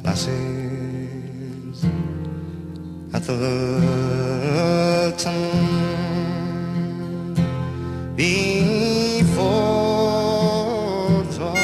Lasses at the Lurton before dawn.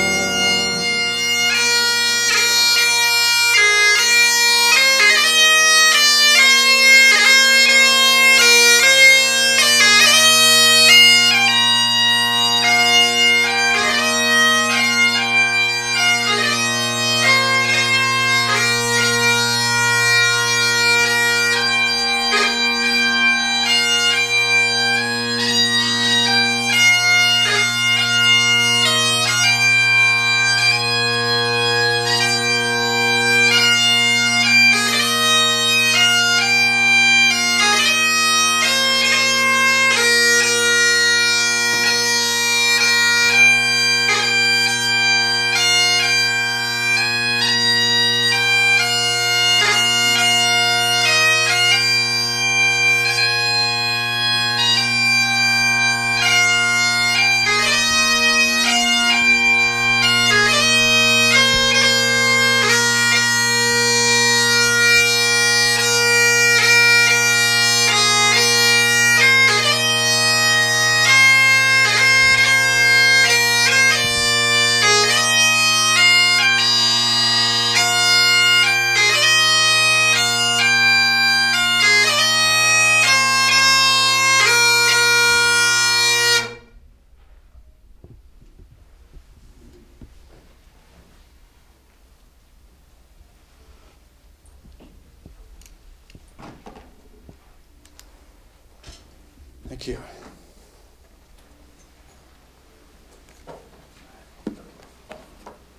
Thank you.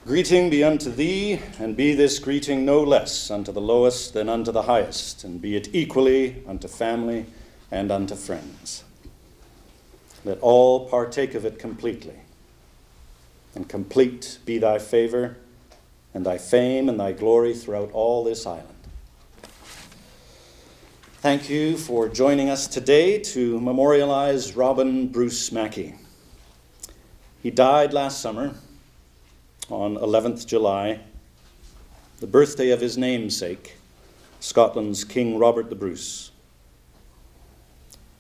Greeting be unto thee, and be this greeting no less unto the lowest than unto the highest, and be it equally unto family and unto friends. Let all partake of it completely, and complete be thy favor, and thy fame and thy glory throughout all this island. Thank you for joining us today to memorialize Robin Bruce Mackay. He died last summer on 11th July, the birthday of his namesake, Scotland's King Robert the Bruce.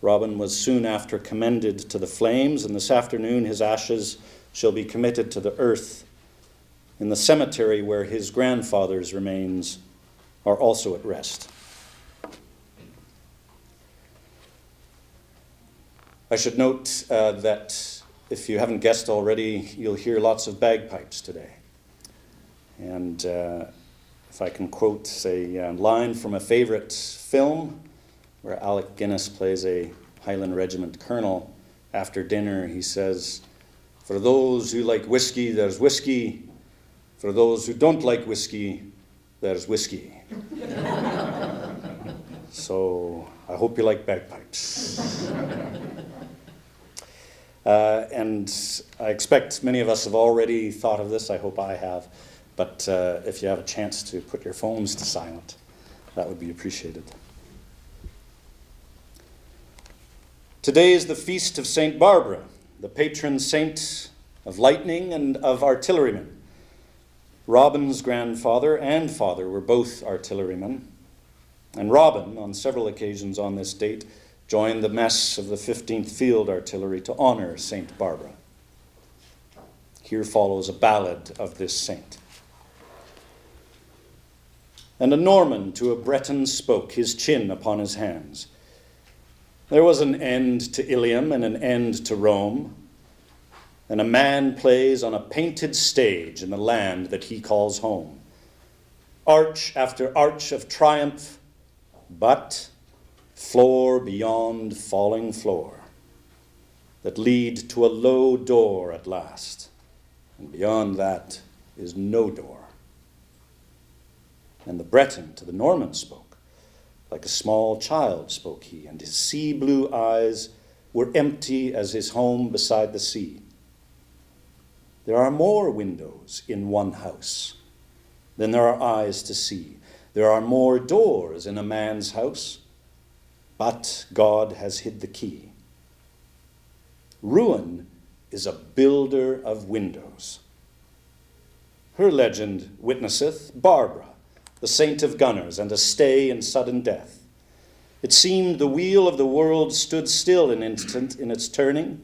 Robin was soon after commended to the flames, and this afternoon his ashes shall be committed to the earth in the cemetery where his grandfather's remains are also at rest. I should note that if you haven't guessed already, you'll hear lots of bagpipes today. And if I can quote a line from a favorite film where Alec Guinness plays a Highland Regiment colonel, after dinner he says, "For those who like whiskey, there's whiskey. For those who don't like whiskey, there's whiskey." So I hope you like bagpipes. And I expect many of us have already thought of this. I hope I have. But if you have a chance to put your phones to silent, that would be appreciated. Today is the feast of St. Barbara, the patron saint of lightning and of artillerymen. Robin's grandfather and father were both artillerymen. And Robin, on several occasions on this date, joined the mess of the 15th Field Artillery to honor St. Barbara. Here follows a ballad of this saint. And a Norman to a Breton spoke, his chin upon his hands. There was an end to Ilium and an end to Rome, and a man plays on a painted stage in the land that he calls home. Arch after arch of triumph, but floor beyond falling floor, that lead to a low door at last, and beyond that is no door. And the Breton to the Norman spoke, like a small child spoke he, and his sea blue eyes were empty as his home beside the sea. There are more windows in one house, Then there are eyes to see. There are more doors in a man's house, but God has hid the key. Ruin is a builder of windows. Her legend witnesseth Barbara, the saint of gunners, and a stay in sudden death. It seemed the wheel of the world stood still an instant in its turning,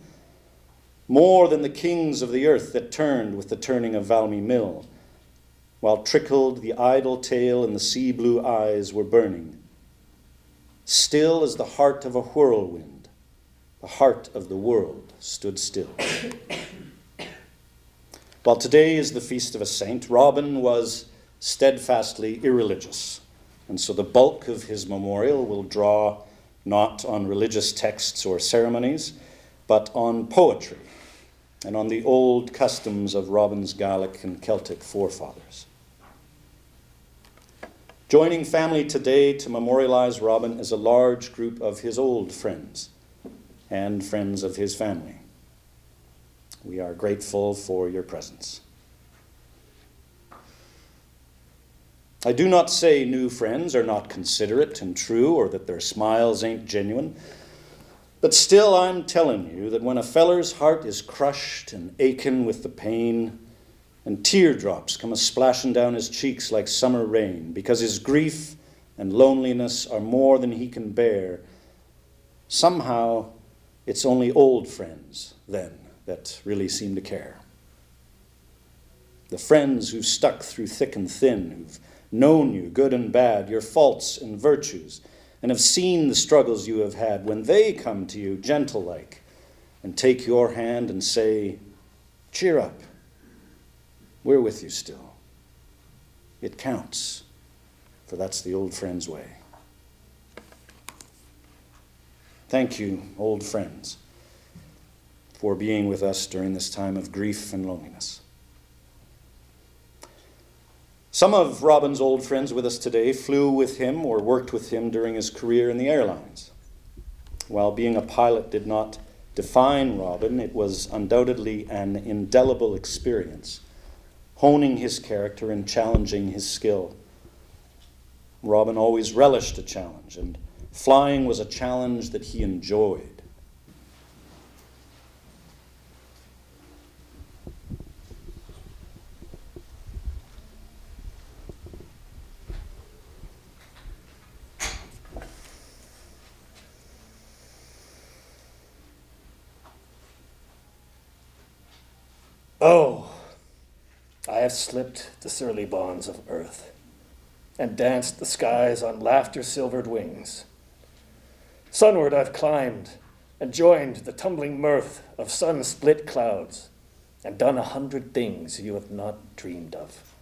more than the kings of the earth that turned with the turning of Valmy mill, while trickled the idle tale and the sea-blue eyes were burning. Still as the heart of a whirlwind, the heart of the world stood still. While today is the feast of a saint, Robin was steadfastly irreligious, and so the bulk of his memorial will draw not on religious texts or ceremonies, but on poetry and on the old customs of Robin's Gaelic and Celtic forefathers. Joining family today to memorialize Robin is a large group of his old friends and friends of his family. We are grateful for your presence. I do not say new friends are not considerate and true, or that their smiles ain't genuine, but still I'm telling you that when a feller's heart is crushed and aching with the pain, and teardrops come a-splashing down his cheeks like summer rain, because his grief and loneliness are more than he can bear, somehow it's only old friends then that really seem to care. The friends who've stuck through thick and thin, who've known you, good and bad, your faults and virtues, and have seen the struggles you have had, when they come to you gentle-like and take your hand and say, cheer up, we're with you still. It counts, for that's the old friend's way. Thank you, old friends, for being with us during this time of grief and loneliness. Some of Robin's old friends with us today flew with him or worked with him during his career in the airlines. While being a pilot did not define Robin, it was undoubtedly an indelible experience, honing his character and challenging his skill. Robin always relished a challenge, and flying was a challenge that he enjoyed. Oh, I have slipped the surly bonds of earth and danced the skies on laughter-silvered wings. Sunward I've climbed and joined the tumbling mirth of sun-split clouds and done 100 things you have not dreamed of.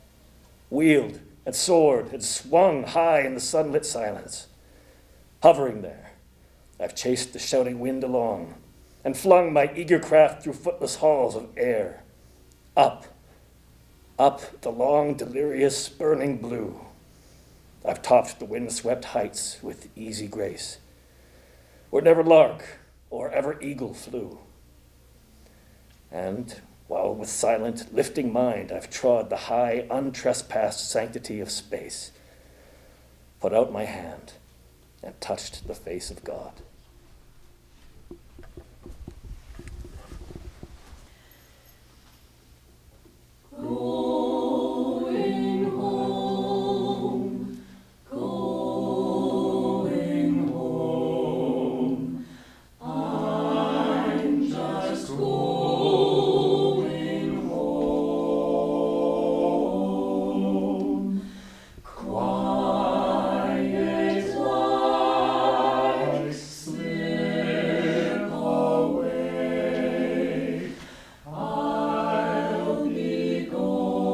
Wheeled and soared and swung high in the sunlit silence. Hovering there, I've chased the shouting wind along and flung my eager craft through footless halls of air. Up the long, delirious, burning blue. I've topped the wind-swept heights with easy grace, where never lark or ever eagle flew. And while with silent, lifting mind I've trod the high, untrespassed sanctity of space, put out my hand and touched the face of God. Going home, going home. I'm just going home. Quiet like slip away. I'll be going.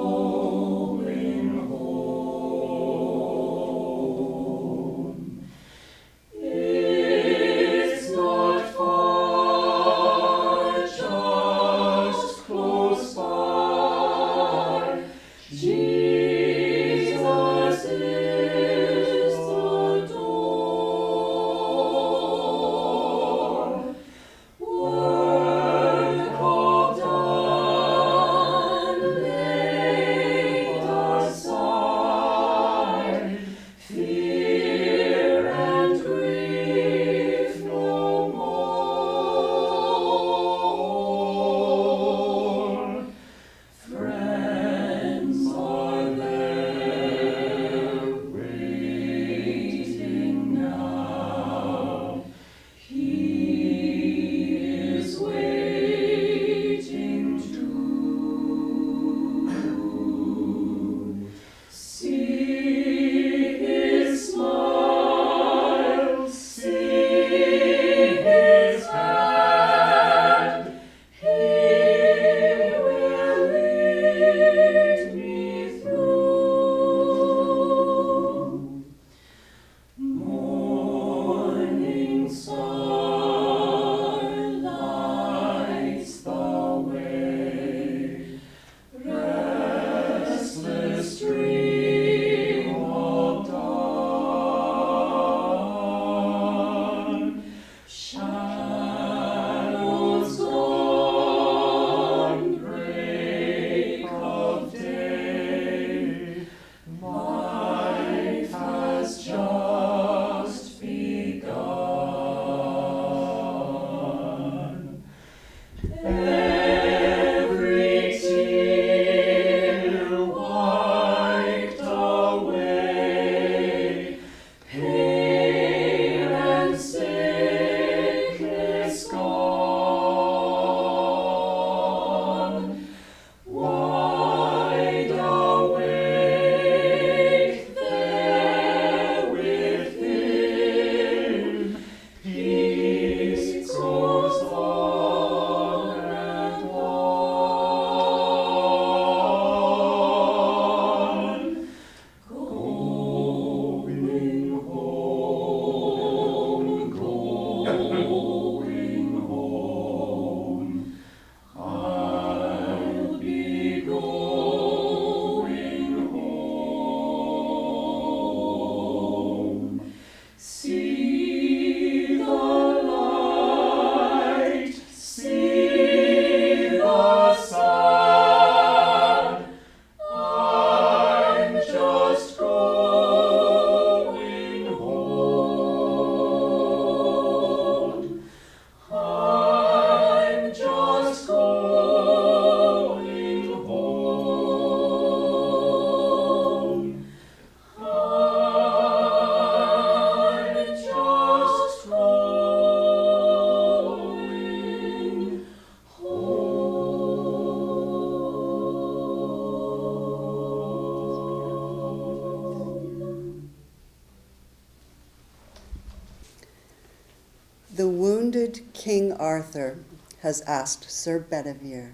The wounded King Arthur has asked Sir Bedivere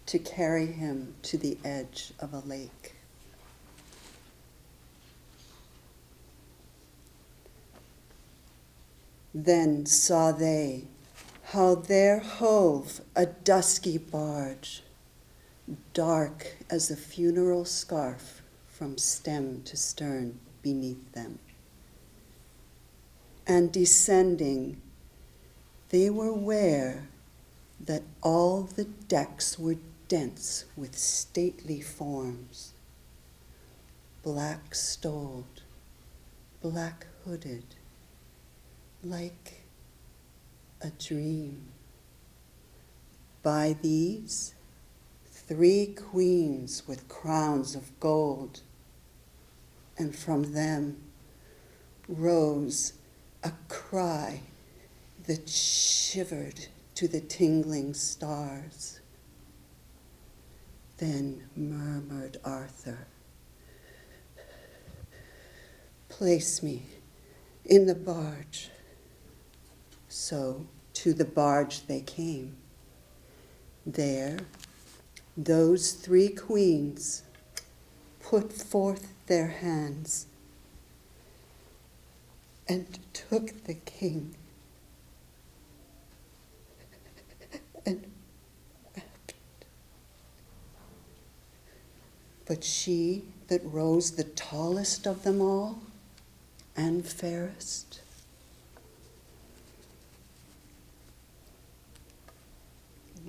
to carry him to the edge of a lake. Then saw they how there hove a dusky barge, dark as a funeral scarf from stem to stern beneath them. And descending, they were ware that all the decks were dense with stately forms, black-stoled, black-hooded, like a dream. By these, 3 queens with crowns of gold, and from them rose a cry that shivered to the tingling stars. Then murmured Arthur, "Place me in the barge." So to the barge they came. There, those 3 queens put forth their hands and took the king and wept. But she that rose the tallest of them all and fairest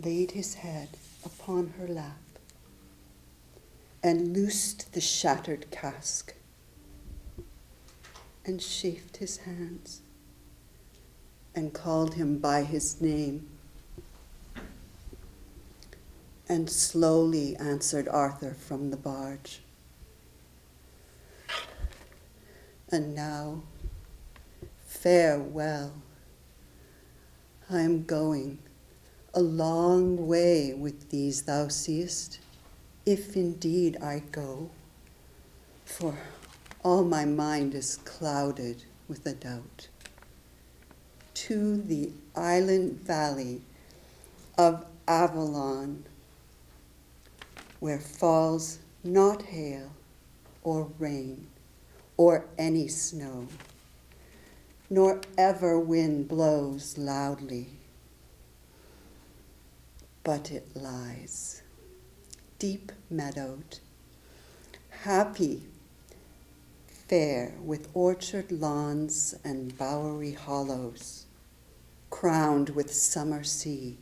laid his head upon her lap and loosed the shattered casque and chafed his hands and called him by his name. And slowly answered Arthur from the barge, "And now, farewell. I am going a long way with these thou seest, if indeed I go, for all my mind is clouded with a doubt, to the island valley of Avalon, where falls not hail or rain or any snow, nor ever wind blows loudly, but it lies deep meadowed, happy, fair with orchard lawns and bowery hollows, crowned with summer sea,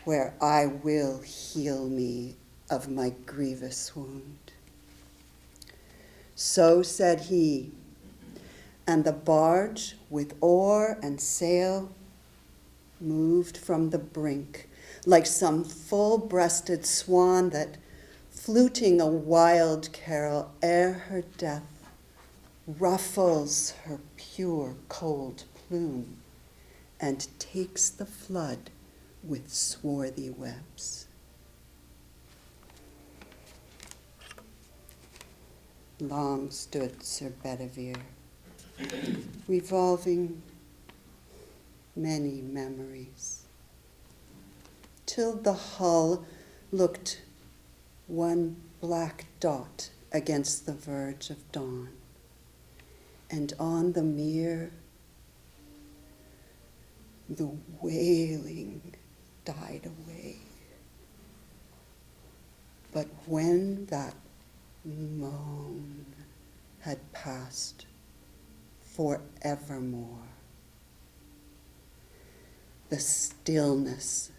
where I will heal me of my grievous wound." So said he, and the barge with oar and sail moved from the brink like some full-breasted swan that, fluting a wild carol ere her death, ruffles her pure cold plume and takes the flood with swarthy webs. Long stood Sir Bedivere, revolving many memories, till the hull looked one black dot against the verge of dawn, and on the mere the wailing died away. But when that moan had passed forevermore, the stillness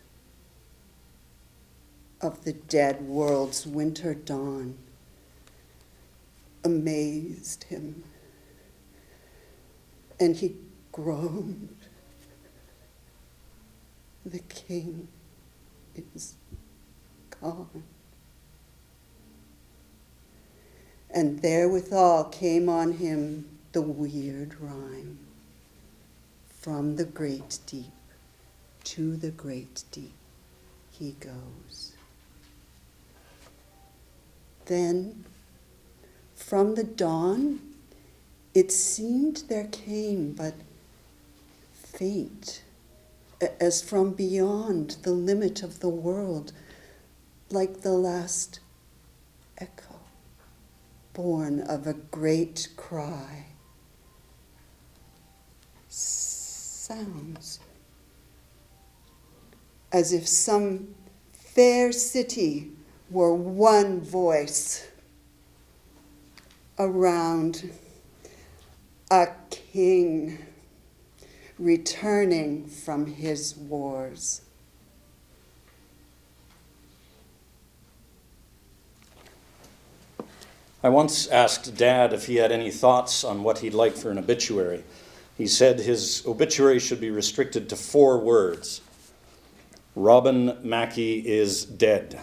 of the dead world's winter dawn amazed him, and he groaned, "The king is gone." And therewithal came on him the weird rhyme, "From the great deep to the great deep he goes." Then, from the dawn, it seemed there came but faint, as from beyond the limit of the world, like the last echo, born of a great cry. Sounds as if some fair city were one voice around a king returning from his wars. I once asked Dad if he had any thoughts on what he'd like for an obituary. He said his obituary should be restricted to 4 words. Robin Mackey is dead.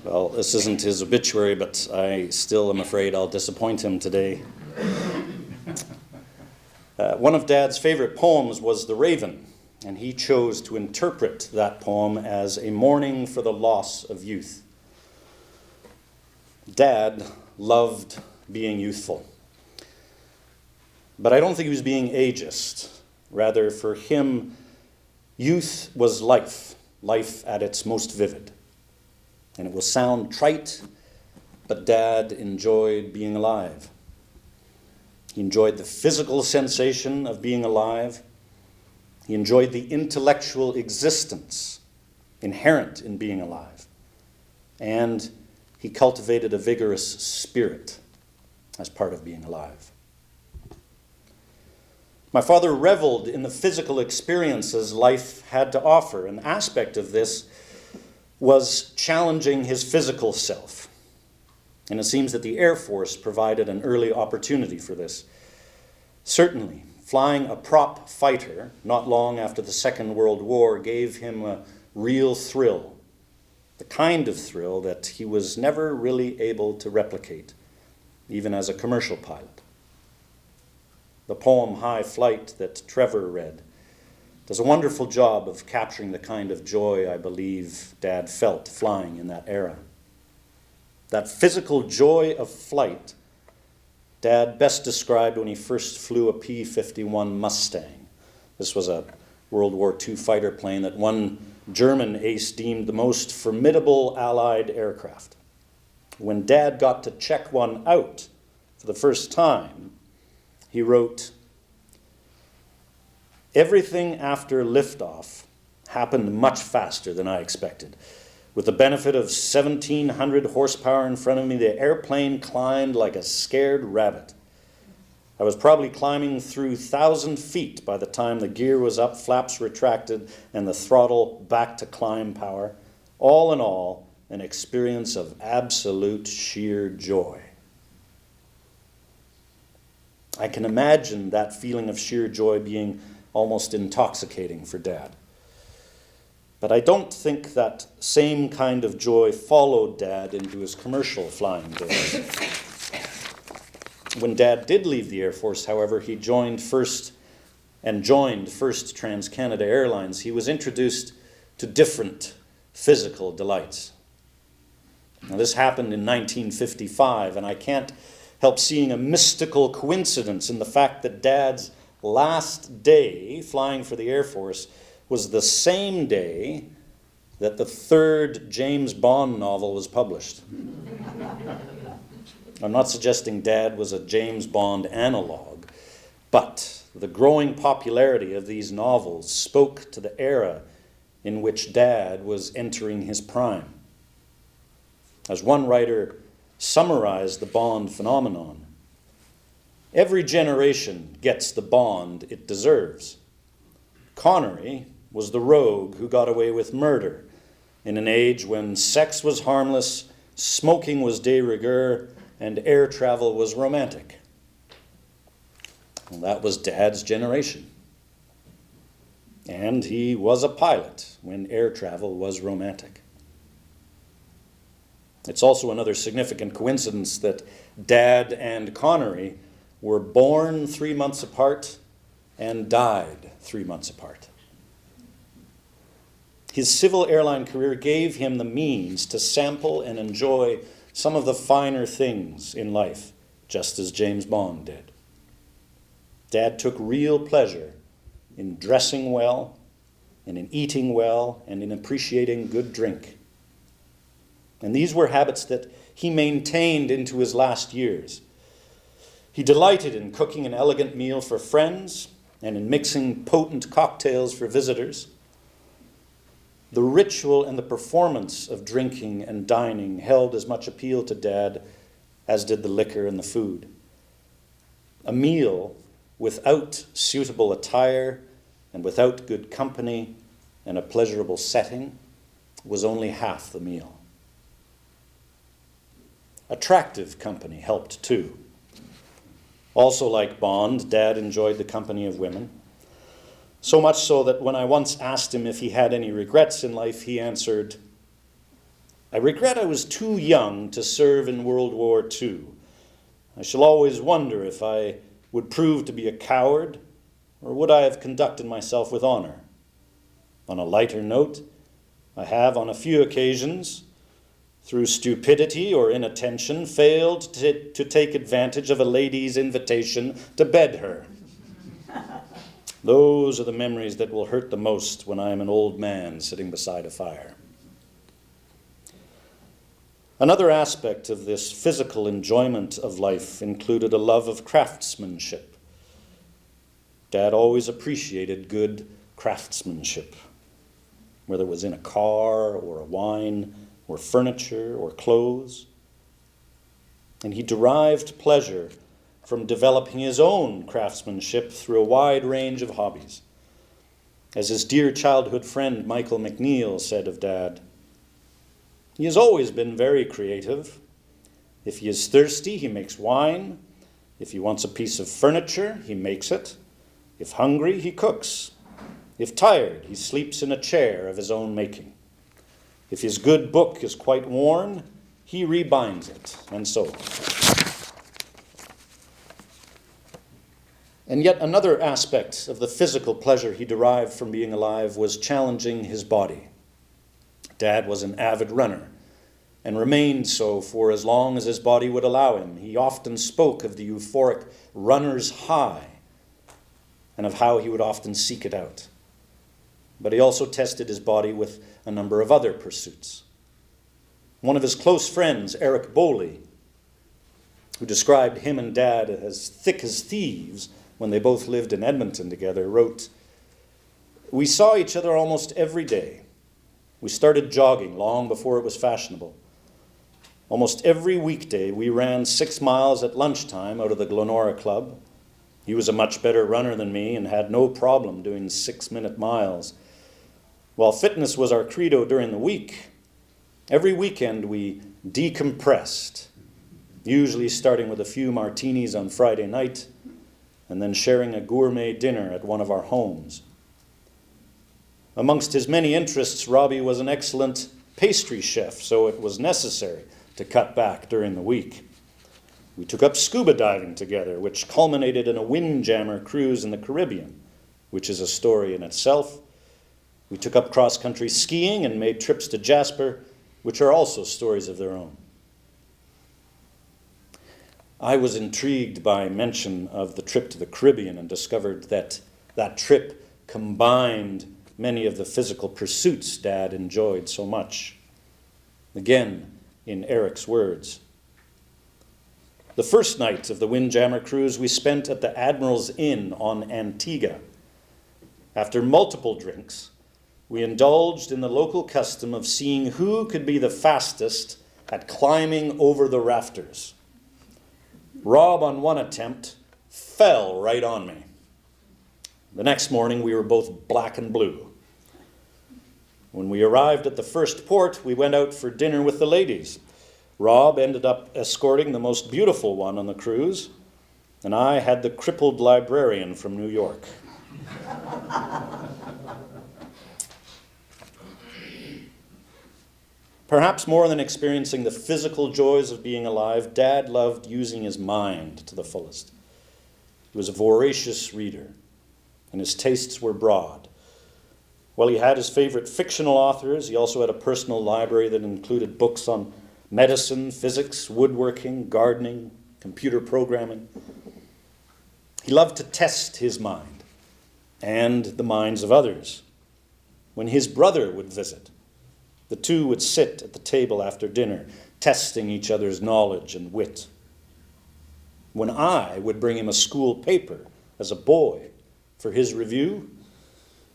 Well, this isn't his obituary, but I still am afraid I'll disappoint him today. One of Dad's favorite poems was The Raven, and he chose to interpret that poem as a mourning for the loss of youth. Dad loved being youthful, but I don't think he was being ageist. Rather, for him, youth was life, life at its most vivid. And it will sound trite, but Dad enjoyed being alive. He enjoyed the physical sensation of being alive. He enjoyed the intellectual existence inherent in being alive. And he cultivated a vigorous spirit as part of being alive. My father reveled in the physical experiences life had to offer. An aspect of this was challenging his physical self. And it seems that the Air Force provided an early opportunity for this. Certainly, flying a prop fighter not long after the Second World War gave him a real thrill, the kind of thrill that he was never really able to replicate, even as a commercial pilot. The poem High Flight that Trevor read does a wonderful job of capturing the kind of joy I believe Dad felt flying in that era. That physical joy of flight, Dad best described when he first flew a P-51 Mustang. This was a World War II fighter plane that one German ace deemed the most formidable Allied aircraft. When Dad got to check one out for the first time, he wrote, "Everything after liftoff happened much faster than I expected. With the benefit of 1,700 horsepower in front of me, the airplane climbed like a scared rabbit. I was probably climbing through 1,000 feet by the time the gear was up, flaps retracted, and the throttle back to climb power. All in all, an experience of absolute sheer joy." I can imagine that feeling of sheer joy being almost intoxicating for Dad. But I don't think that same kind of joy followed Dad into his commercial flying days. When Dad did leave the Air Force, however, he joined First Trans-Canada Airlines. He was introduced to different physical delights. Now, this happened in 1955, and I can't help seeing a mystical coincidence in the fact that Dad's last day flying for the Air Force was the same day that the 3rd James Bond novel was published. I'm not suggesting Dad was a James Bond analog, but the growing popularity of these novels spoke to the era in which Dad was entering his prime. As one writer summarized the Bond phenomenon, every generation gets the Bond it deserves. Connery was the rogue who got away with murder in an age when sex was harmless, smoking was de rigueur, and air travel was romantic. Well, that was Dad's generation. And he was a pilot when air travel was romantic. It's also another significant coincidence that Dad and Connery were born 3 months apart and died 3 months apart. His civil airline career gave him the means to sample and enjoy some of the finer things in life, just as James Bond did. Dad took real pleasure in dressing well, and in eating well, and in appreciating good drink. And these were habits that he maintained into his last years. He delighted in cooking an elegant meal for friends and in mixing potent cocktails for visitors. The ritual and the performance of drinking and dining held as much appeal to Dad as did the liquor and the food. A meal without suitable attire and without good company and a pleasurable setting was only half the meal. Attractive company helped too. Also like Bond, Dad enjoyed the company of women. So much so that when I once asked him if he had any regrets in life, he answered, "I regret I was too young to serve in World War II. I shall always wonder if I would prove to be a coward, or would I have conducted myself with honor? On a lighter note, I have on a few occasions, through stupidity or inattention, failed to take advantage of a lady's invitation to bed her. Those are the memories that will hurt the most when I am an old man sitting beside a fire." Another aspect of this physical enjoyment of life included a love of craftsmanship. Dad always appreciated good craftsmanship, whether it was in a car or a wine or furniture or clothes. And he derived pleasure from developing his own craftsmanship through a wide range of hobbies. As his dear childhood friend Michael McNeil said of Dad, "He has always been very creative. If he is thirsty, he makes wine. If he wants a piece of furniture, he makes it. If hungry, he cooks. If tired, he sleeps in a chair of his own making. If his good book is quite worn, he rebinds it," and so on. And yet another aspect of the physical pleasure he derived from being alive was challenging his body. Dad was an avid runner and remained so for as long as his body would allow him. He often spoke of the euphoric runner's high and of how he would often seek it out. But he also tested his body with a number of other pursuits. One of his close friends, Eric Bowley, who described him and Dad as thick as thieves when they both lived in Edmonton together, wrote, "We saw each other almost every day. We started jogging long before it was fashionable. Almost every weekday we ran 6 miles at lunchtime out of the Glenora Club. He was a much better runner than me and had no problem doing 6-minute miles. While fitness was our credo during the week, every weekend we decompressed, usually starting with a few martinis on Friday night and then sharing a gourmet dinner at one of our homes. Amongst his many interests, Robbie was an excellent pastry chef, so it was necessary to cut back during the week. We took up scuba diving together, which culminated in a windjammer cruise in the Caribbean, which is a story in itself. We took up cross-country skiing and made trips to Jasper, which are also stories of their own. I was intrigued by mention of the trip to the Caribbean and discovered that that trip combined many of the physical pursuits Dad enjoyed so much. Again, in Eric's words, "The first night of the Windjammer cruise we spent at the Admiral's Inn on Antigua. After multiple drinks, we indulged in the local custom of seeing who could be the fastest at climbing over the rafters. Rob, on one attempt, fell right on me. The next morning, we were both black and blue. When we arrived at the first port, we went out for dinner with the ladies. Rob ended up escorting the most beautiful one on the cruise, and I had the crippled librarian from New York. Perhaps more than experiencing the physical joys of being alive, Dad loved using his mind to the fullest. He was a voracious reader, and his tastes were broad. While he had his favorite fictional authors, he also had a personal library that included books on medicine, physics, woodworking, gardening, computer programming. He loved to test his mind and the minds of others. When his brother would visit, the two would sit at the table after dinner, testing each other's knowledge and wit. When I would bring him a school paper as a boy for his review,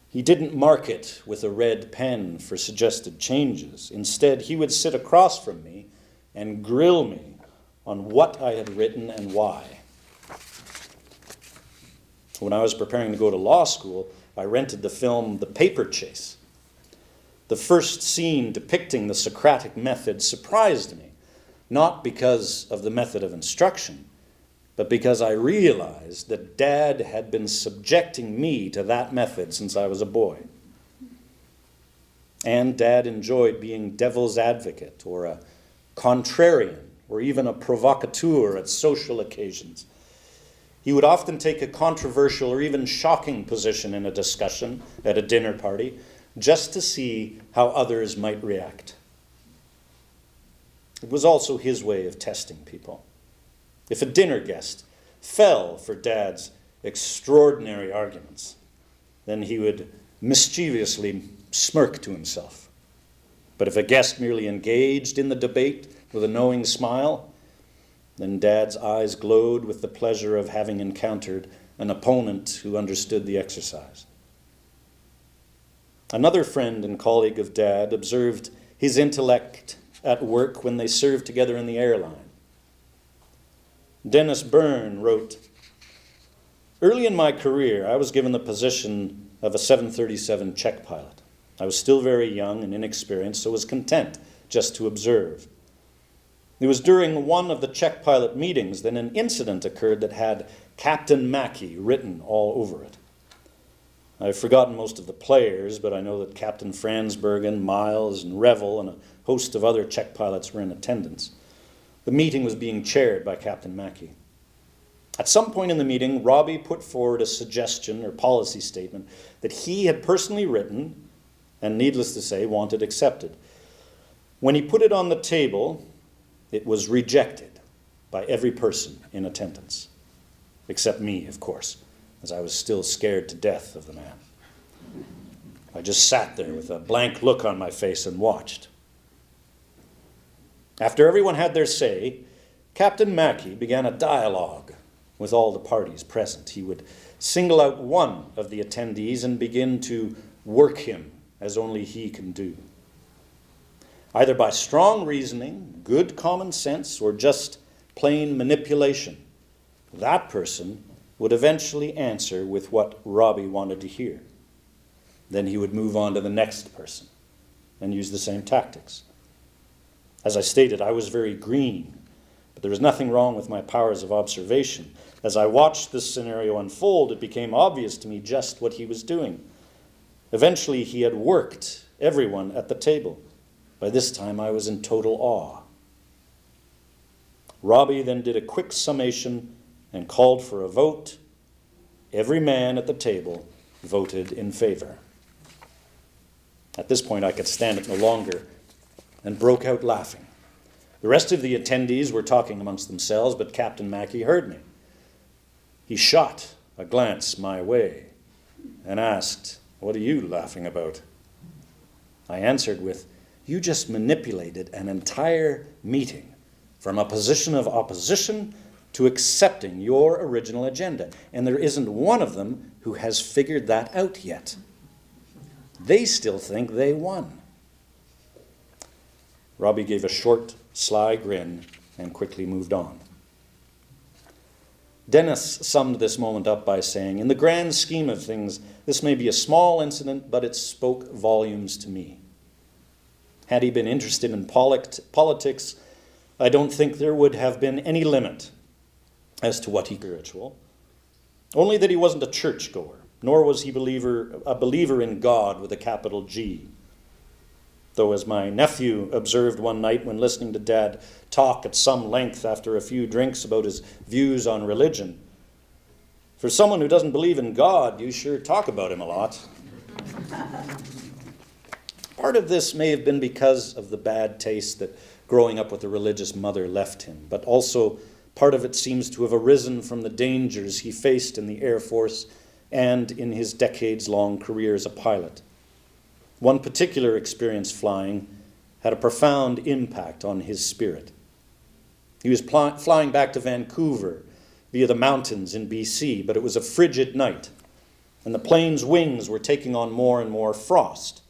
he didn't mark it with a red pen for suggested changes. Instead, he would sit across from me and grill me on what I had written and why. When I was preparing to go to law school, I rented the film The Paper Chase. The first scene depicting the Socratic method surprised me, not because of the method of instruction, but because I realized that Dad had been subjecting me to that method since I was a boy. And Dad enjoyed being devil's advocate or a contrarian or even a provocateur at social occasions. He would often take a controversial or even shocking position in a discussion at a dinner party just to see how others might react. It was also his way of testing people. If a dinner guest fell for Dad's extraordinary arguments, then he would mischievously smirk to himself. But if a guest merely engaged in the debate with a knowing smile, then Dad's eyes glowed with the pleasure of having encountered an opponent who understood the exercise. Another friend and colleague of Dad observed his intellect at work when they served together in the airline. Dennis Byrne wrote, "Early in my career, I was given the position of a 737 check pilot. I was still very young and inexperienced, so was content just to observe. It was during one of the check pilot meetings that an incident occurred that had Captain Mackey written all over it. I've forgotten most of the players, but I know that Captain Fransbergen, Miles, and Revel, and a host of other check pilots were in attendance. The meeting was being chaired by Captain Mackey. At some point in the meeting, Robbie put forward a suggestion or policy statement that he had personally written and, needless to say, wanted accepted. When he put it on the table, it was rejected by every person in attendance, except me, of course, as I was still scared to death of the man. I just sat there with a blank look on my face and watched. After everyone had their say, Captain Mackey began a dialogue with all the parties present. He would single out one of the attendees and begin to work him as only he can do. Either by strong reasoning, good common sense, or just plain manipulation, that person would eventually answer with what Robbie wanted to hear. Then he would move on to the next person and use the same tactics. As I stated, I was very green, but there was nothing wrong with my powers of observation. As I watched this scenario unfold, it became obvious to me just what he was doing. Eventually, he had worked everyone at the table. By this time, I was in total awe. Robbie then did a quick summation and called for a vote. Every man at the table voted in favor. At this point, I could stand it no longer and broke out laughing. The rest of the attendees were talking amongst themselves, but Captain Mackey heard me. He shot a glance my way and asked, "What are you laughing about?" I answered with, "You just manipulated an entire meeting from a position of opposition to accepting your original agenda, and there isn't one of them who has figured that out yet. They still think they won." Robbie gave a short, sly grin and quickly moved on. Dennis summed this moment up by saying, "In the grand scheme of things, this may be a small incident, but it spoke volumes to me." Had he been interested in politics, I don't think there would have been any limit as to what he spiritual. Only that he wasn't a churchgoer, nor was he a believer in God with a capital G. Though, as my nephew observed one night when listening to Dad talk at some length after a few drinks about his views on religion, "For someone who doesn't believe in God, you sure talk about him a lot." Part of this may have been because of the bad taste that growing up with a religious mother left him, but also Part of it seems to have arisen from the dangers he faced in the Air Force and in his decades-long career as a pilot. One particular experience flying had a profound impact on his spirit. He was flying back to Vancouver via the mountains in BC, but it was a frigid night, and the plane's wings were taking on more and more frost.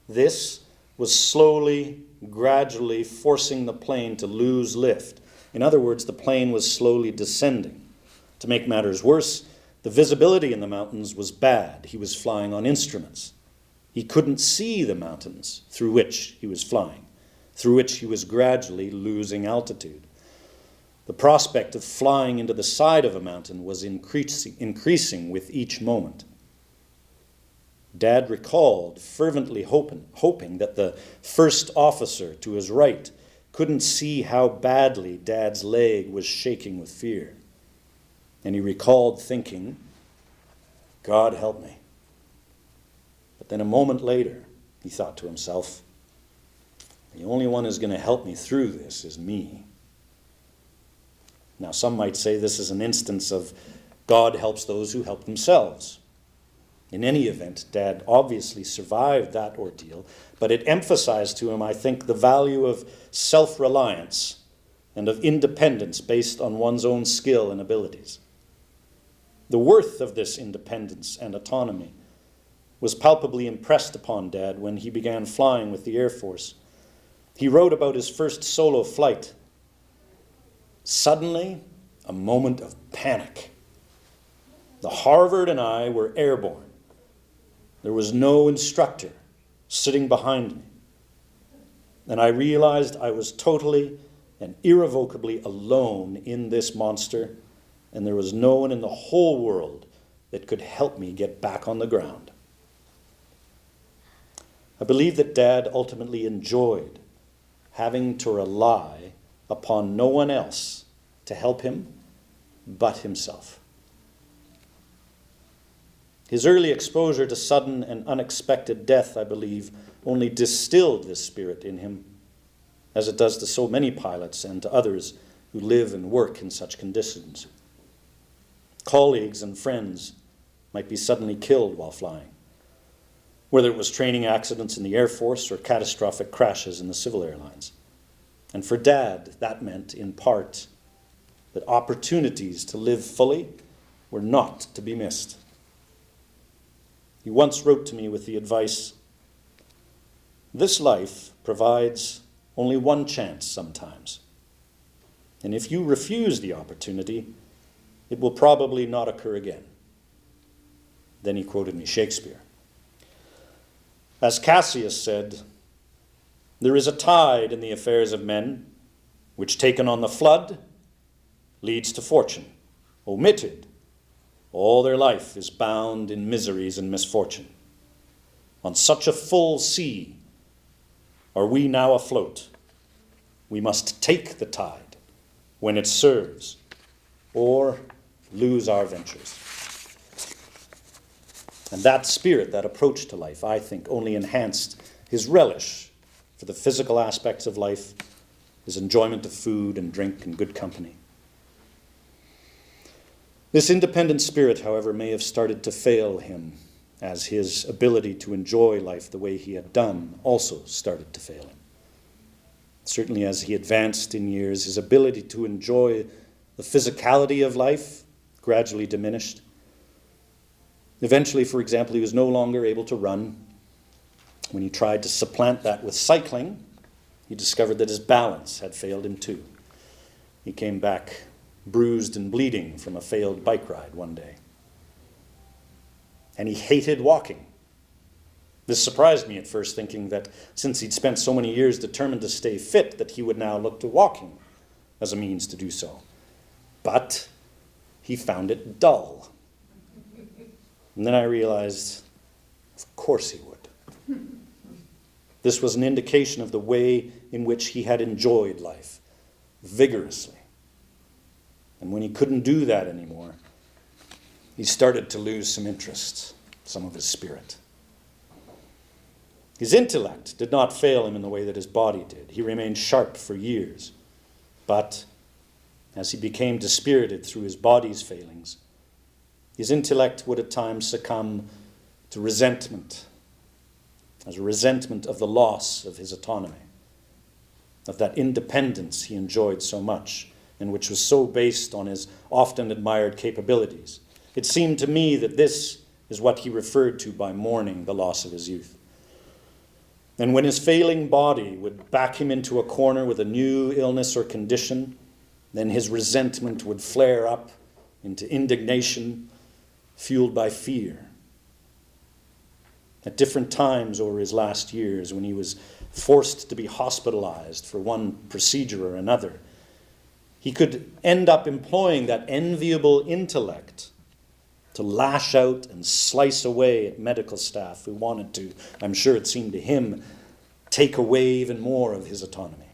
This was slowly, gradually forcing the plane to lose lift. In other words, the plane was slowly descending. To make matters worse, the visibility in the mountains was bad. He was flying on instruments. He couldn't see the mountains through which he was flying, through which he was gradually losing altitude. The prospect of flying into the side of a mountain was increasing with each moment. Dad recalled fervently hoping that the first officer to his right couldn't see how badly Dad's leg was shaking with fear. And he recalled thinking, God help me. But then a moment later, he thought to himself, the only one who's going to help me through this is me. Now, some might say this is an instance of God helps those who help themselves. In any event, Dad obviously survived that ordeal, but it emphasized to him, I think, the value of self-reliance and of independence based on one's own skill and abilities. The worth of this independence and autonomy was palpably impressed upon Dad when he began flying with the Air Force. He wrote about his first solo flight. Suddenly, a moment of panic. The Harvard and I were airborne. There was no instructor sitting behind me. And I realized I was totally and irrevocably alone in this monster, and there was no one in the whole world that could help me get back on the ground. I believe that Dad ultimately enjoyed having to rely upon no one else to help him but himself. His early exposure to sudden and unexpected death, I believe, only distilled this spirit in him, as it does to so many pilots and to others who live and work in such conditions. Colleagues and friends might be suddenly killed while flying, whether it was training accidents in the Air Force or catastrophic crashes in the civil airlines. And for Dad, that meant, in part, that opportunities to live fully were not to be missed. He once wrote to me with the advice, "This life provides only one chance sometimes. And if you refuse the opportunity, it will probably not occur again." Then he quoted me Shakespeare. As Cassius said, "There is a tide in the affairs of men, which taken on the flood, leads to fortune. Omitted, all their life is bound in miseries and misfortune. On such a full sea are we now afloat. We must take the tide when it serves, or lose our ventures." And that spirit, that approach to life, I think, only enhanced his relish for the physical aspects of life, his enjoyment of food and drink and good company. This independent spirit, however, may have started to fail him as his ability to enjoy life the way he had done also started to fail him. Certainly as he advanced in years, his ability to enjoy the physicality of life gradually diminished. Eventually, for example, he was no longer able to run. When he tried to supplant that with cycling, he discovered that his balance had failed him too. He came back bruised and bleeding from a failed bike ride one day. And he hated walking. This surprised me at first, thinking that since he'd spent so many years determined to stay fit, that he would now look to walking as a means to do so. But he found it dull. And then I realized, of course he would. This was an indication of the way in which he had enjoyed life, vigorously. And when he couldn't do that anymore, he started to lose some interest, some of his spirit. His intellect did not fail him in the way that his body did. He remained sharp for years. But as he became dispirited through his body's failings, his intellect would at times succumb to resentment, as a resentment of the loss of his autonomy, of that independence he enjoyed so much, and which was so based on his often admired capabilities. It seemed to me that this is what he referred to by mourning the loss of his youth. And when his failing body would back him into a corner with a new illness or condition, then his resentment would flare up into indignation, fueled by fear. At different times over his last years, when he was forced to be hospitalized for one procedure or another, he could end up employing that enviable intellect to lash out and slice away at medical staff who wanted to, I'm sure it seemed to him, take away even more of his autonomy.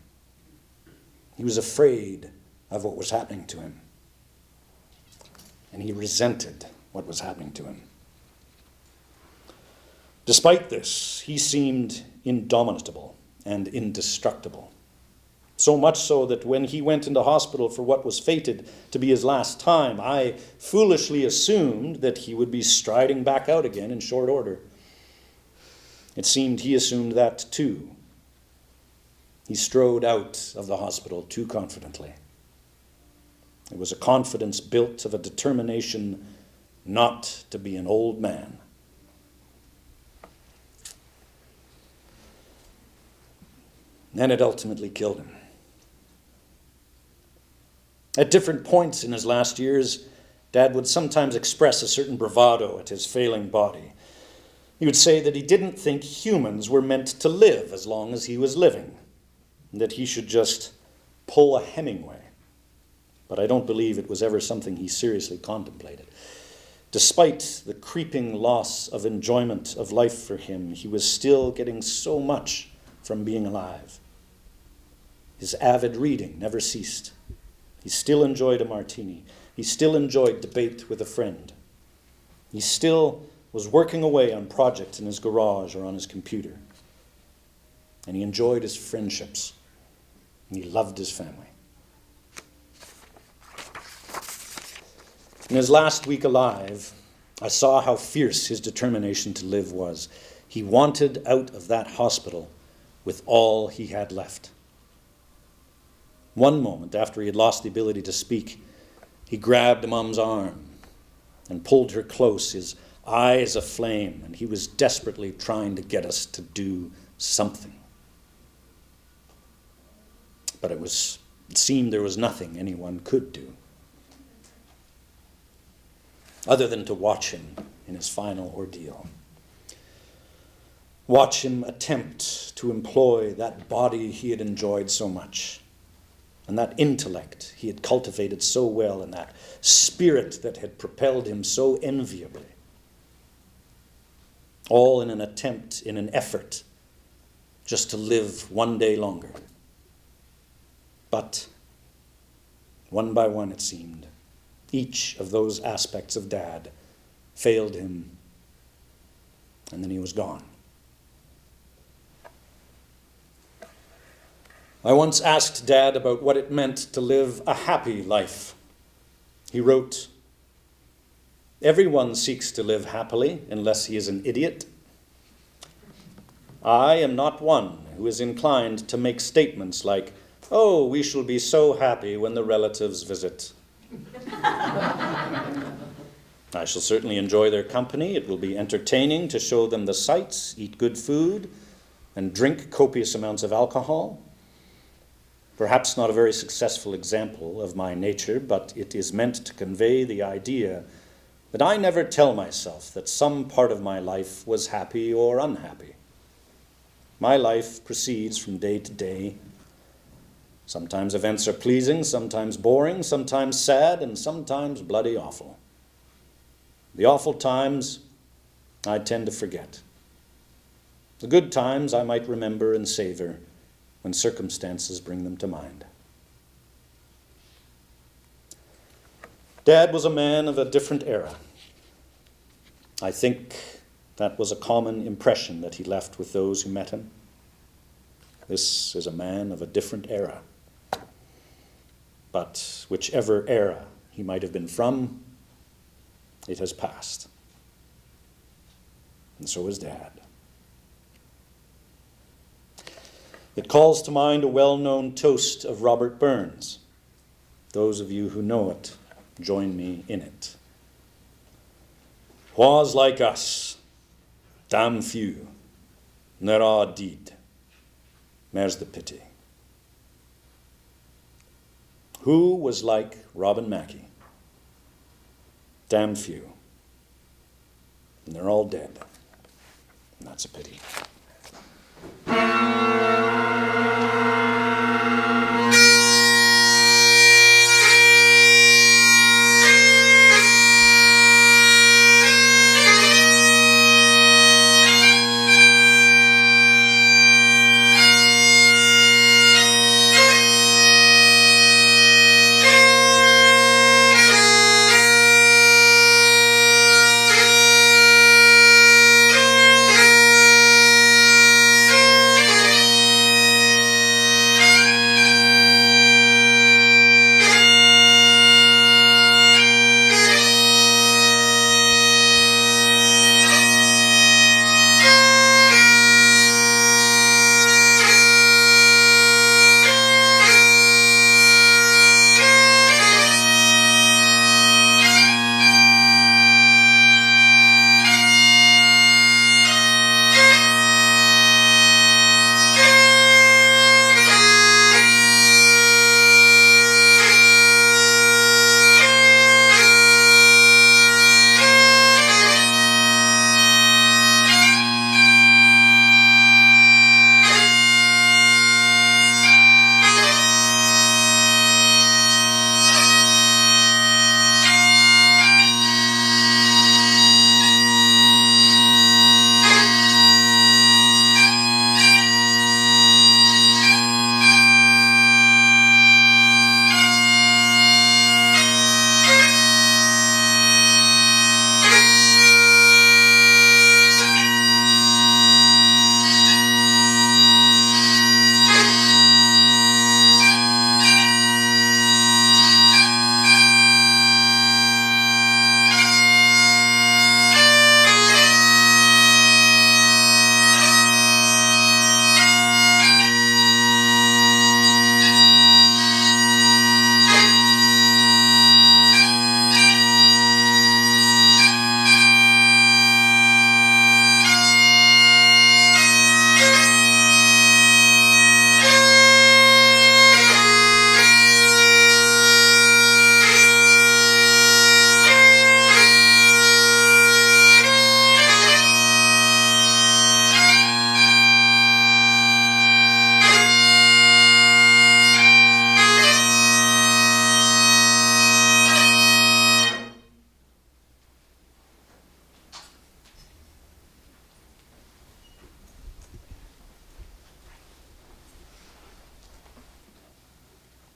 He was afraid of what was happening to him, and he resented what was happening to him. Despite this, he seemed indomitable and indestructible. So much so that when he went into hospital for what was fated to be his last time, I foolishly assumed that he would be striding back out again in short order. It seemed he assumed that too. He strode out of the hospital too confidently. It was a confidence built of a determination not to be an old man. And it ultimately killed him. At different points in his last years, Dad would sometimes express a certain bravado at his failing body. He would say that he didn't think humans were meant to live as long as he was living, and that he should just pull a Hemingway. But I don't believe it was ever something he seriously contemplated. Despite the creeping loss of enjoyment of life for him, he was still getting so much from being alive. His avid reading never ceased. He still enjoyed a martini. He still enjoyed debate with a friend. He still was working away on projects in his garage or on his computer. And he enjoyed his friendships. And he loved his family. In his last week alive, I saw how fierce his determination to live was. He wanted out of that hospital with all he had left. One moment, after he had lost the ability to speak, he grabbed Mum's arm and pulled her close, his eyes aflame, and he was desperately trying to get us to do something. But it seemed there was nothing anyone could do other than to watch him in his final ordeal. Watch him attempt to employ that body he had enjoyed so much, and that intellect he had cultivated so well, and that spirit that had propelled him so enviably, all in an effort just to live one day longer. But one by one, it seemed, each of those aspects of Dad failed him, and then he was gone. I once asked Dad about what it meant to live a happy life. He wrote, "Everyone seeks to live happily unless he is an idiot. I am not one who is inclined to make statements like, 'Oh, we shall be so happy when the relatives visit.' I shall certainly enjoy their company. It will be entertaining to show them the sights, eat good food, and drink copious amounts of alcohol. Perhaps not a very successful example of my nature, but it is meant to convey the idea that I never tell myself that some part of my life was happy or unhappy. My life proceeds from day to day. Sometimes events are pleasing, sometimes boring, sometimes sad, and sometimes bloody awful. The awful times I tend to forget. The good times I might remember and savor when circumstances bring them to mind." Dad was a man of a different era. I think that was a common impression that he left with those who met him. This is a man of a different era. but whichever era he might have been from, it has passed. And so is Dad. It calls to mind a well-known toast of Robert Burns. Those of you who know it, join me in it. "Wha's like us? Damn few. Nera deed. Mare's the pity." Who was like Robin Mackey? Damn few. And they're all dead. And that's a pity.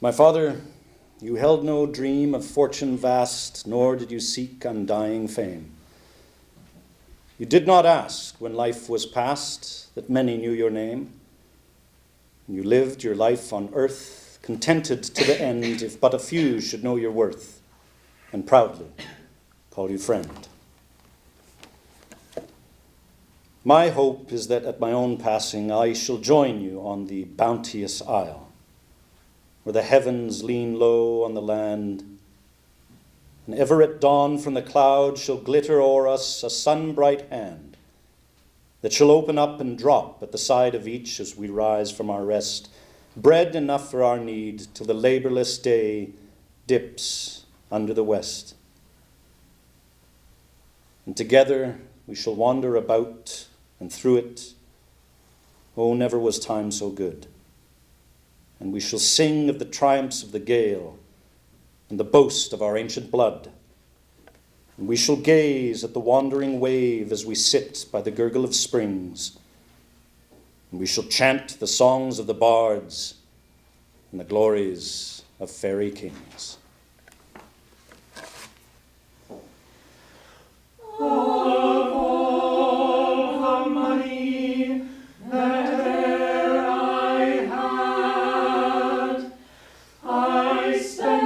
My father, you held no dream of fortune vast, nor did you seek undying fame. You did not ask, when life was past, that many knew your name. You lived your life on earth, contented to the end, if but a few should know your worth, and proudly call you friend. My hope is that at my own passing I shall join you on the bounteous isle, where the heavens lean low on the land, and ever at dawn from the clouds shall glitter o'er us a sun-bright hand that shall open up and drop at the side of each as we rise from our rest, bread enough for our need till the laborless day dips under the west. And together we shall wander about and through it. Oh, never was time so good. And we shall sing of the triumphs of the gale and the boast of our ancient blood. And we shall gaze at the wandering wave as we sit by the gurgle of springs. And we shall chant the songs of the bards and the glories of fairy kings. I stand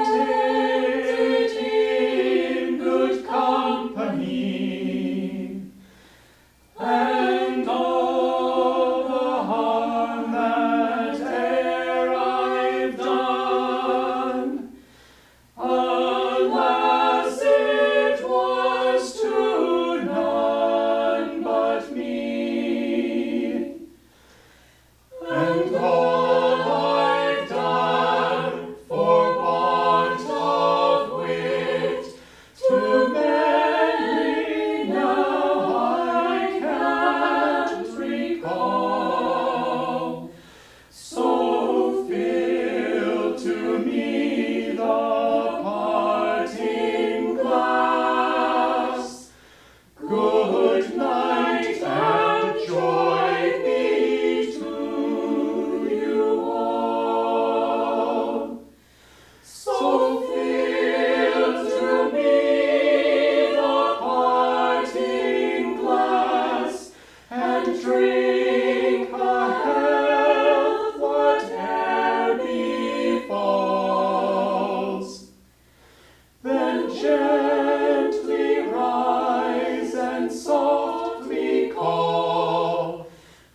gently rise and softly call.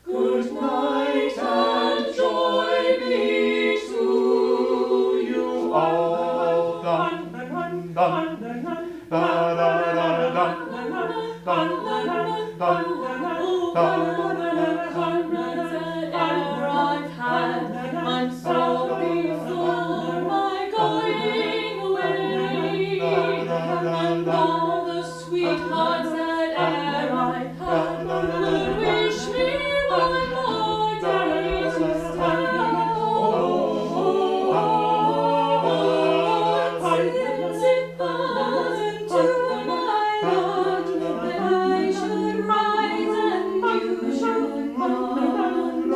Good night and joy be to you all. Dun, dun, dun, dun, da da da dun, dun, dun, dun, I'm so before my going away, and all the sweethearts that e'er I've had would wish me one more day to stay. Since it wasn't to my lot that I should rise and you should run, I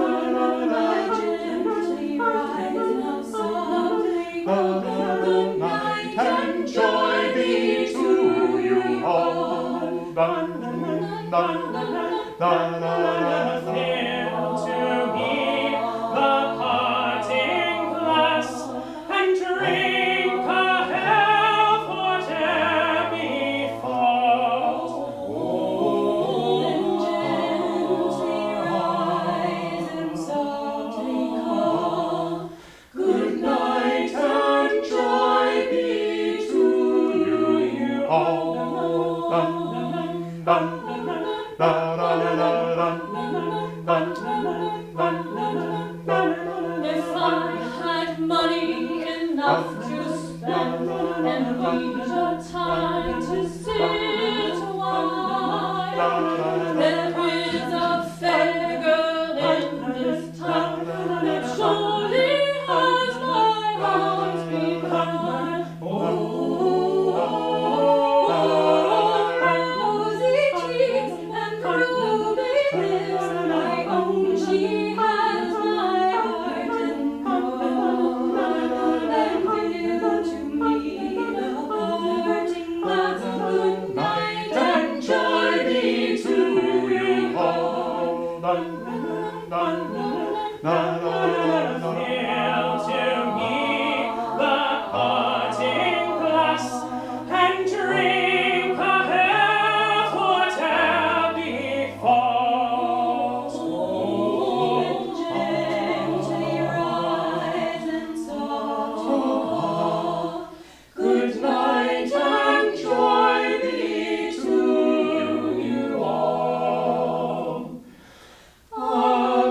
gently rise now softly. Good night and joy be to you all. Dun, dun, dun, dun, fill to me the parting glass and drink a health whate'er befalls. And gently rise and softly call. Good night and joy be to you all. Dun, dun, da da da dun, dun, dun, dun. If I had money enough to spend and leisure time to sit a while, there is a fair girl in this town that surely has my heart begun. Rosy cheeks and ruby lips, I own she has my heart and give to me the parting glass. Good night and joy be to you all. Dun, dun, fill to me the parting glass and drink a health whate'er befalls. Gently rise and softly call. Good night and joy be to you all. A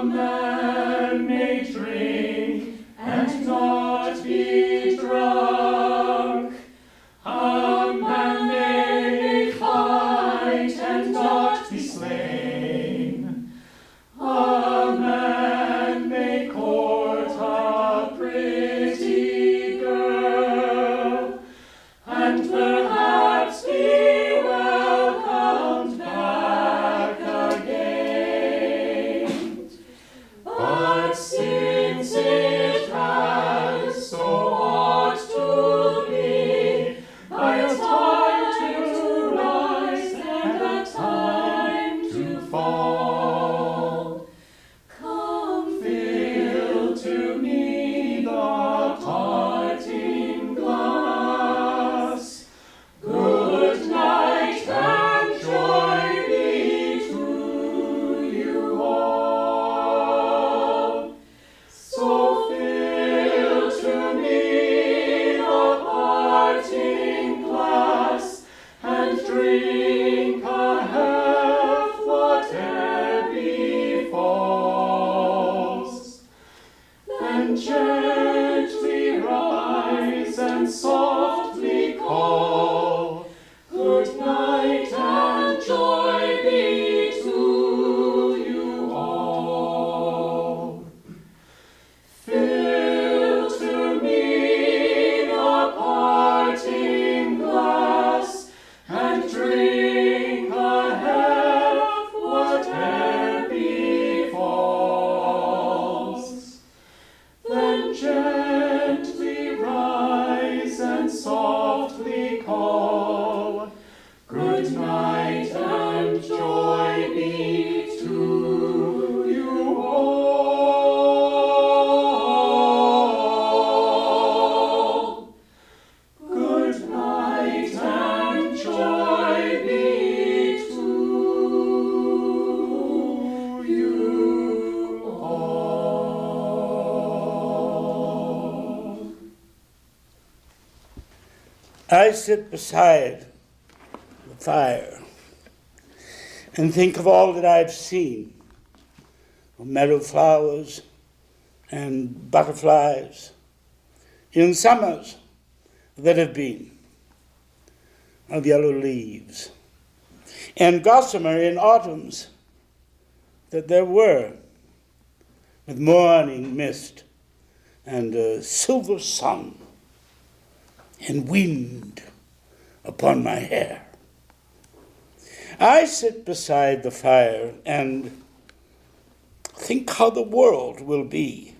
man may drink and not be drunk. A man may fight and not be slain. A man may court a pretty girl and perhaps be welcomed back again. But since it has so ought to be, by a time to rise and a time to fall, come fill to me the parting glass. Good night and joy be to you all. So fill to me the parting glass. I sit beside the fire and think of all that I've seen, of meadow flowers and butterflies in summers that have been, of yellow leaves, and gossamer in autumns that there were, with morning mist and a silver sun and wind upon my hair. I sit beside the fire and think how the world will be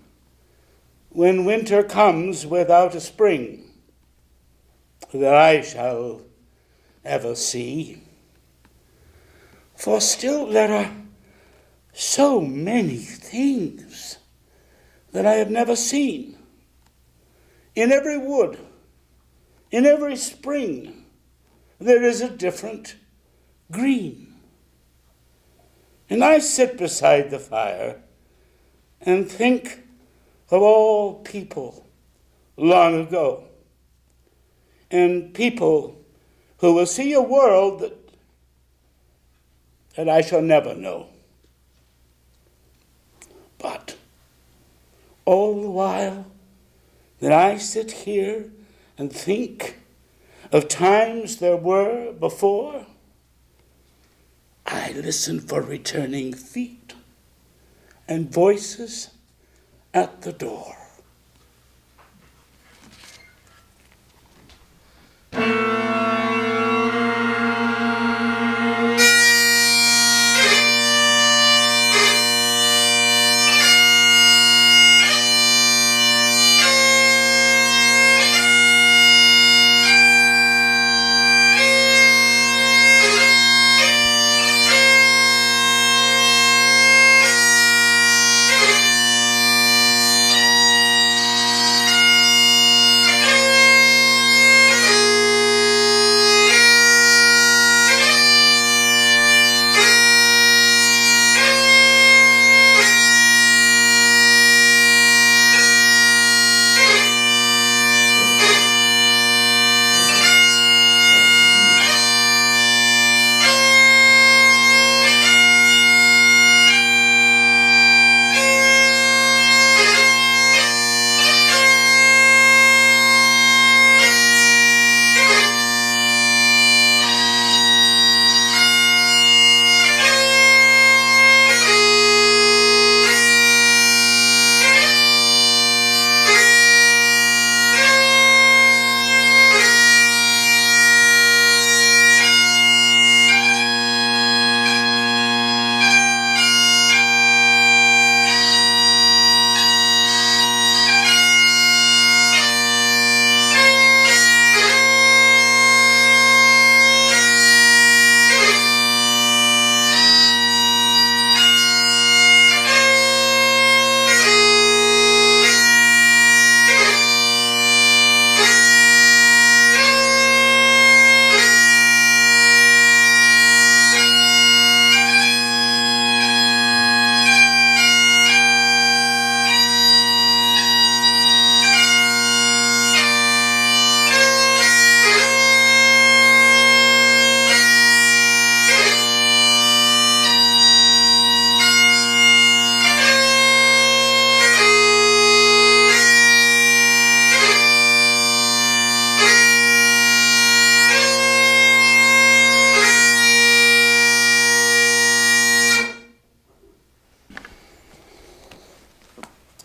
when winter comes without a spring that I shall ever see. For still there are so many things that I have never seen. In every wood, in every spring, there is a different green. And I sit beside the fire and think of all people long ago, and people who will see a world that I shall never know. But all the while that I sit here and think of times there were before, I listen for returning feet and voices at the door.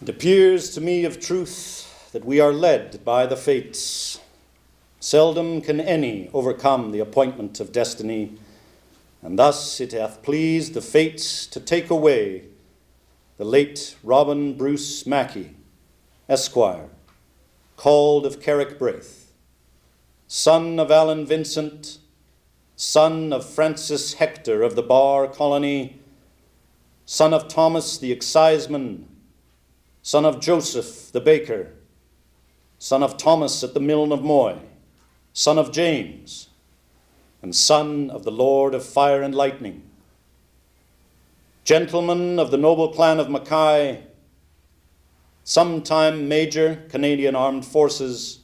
It appears to me of truth that we are led by the fates. Seldom can any overcome the appointment of destiny, and thus it hath pleased the fates to take away the late Robin Bruce Mackey, Esquire, called of Carrickbraith, son of Alan Vincent, son of Francis Hector of the Bar Colony, son of Thomas the Exciseman, son of Joseph the baker, son of Thomas at the Milne of Moy, son of James, and son of the Lord of Fire and Lightning, gentleman of the noble clan of Mackay, sometime Major, Canadian Armed Forces,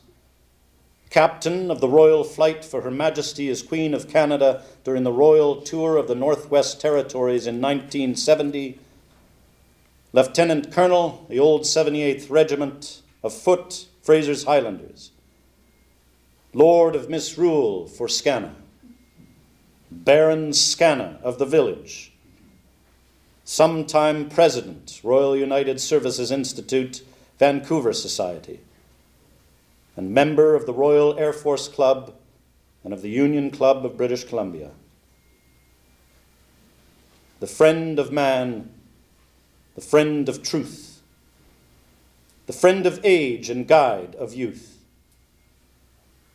captain of the Royal Flight for Her Majesty as Queen of Canada during the Royal Tour of the Northwest Territories in 1970, Lieutenant Colonel, the old 78th Regiment of Foot, Fraser's Highlanders, Lord of Misrule for Scanna, Baron Scanna of the village, sometime President, Royal United Services Institute, Vancouver Society, and member of the Royal Air Force Club and of the Union Club of British Columbia. The friend of man, the friend of truth, the friend of age and guide of youth.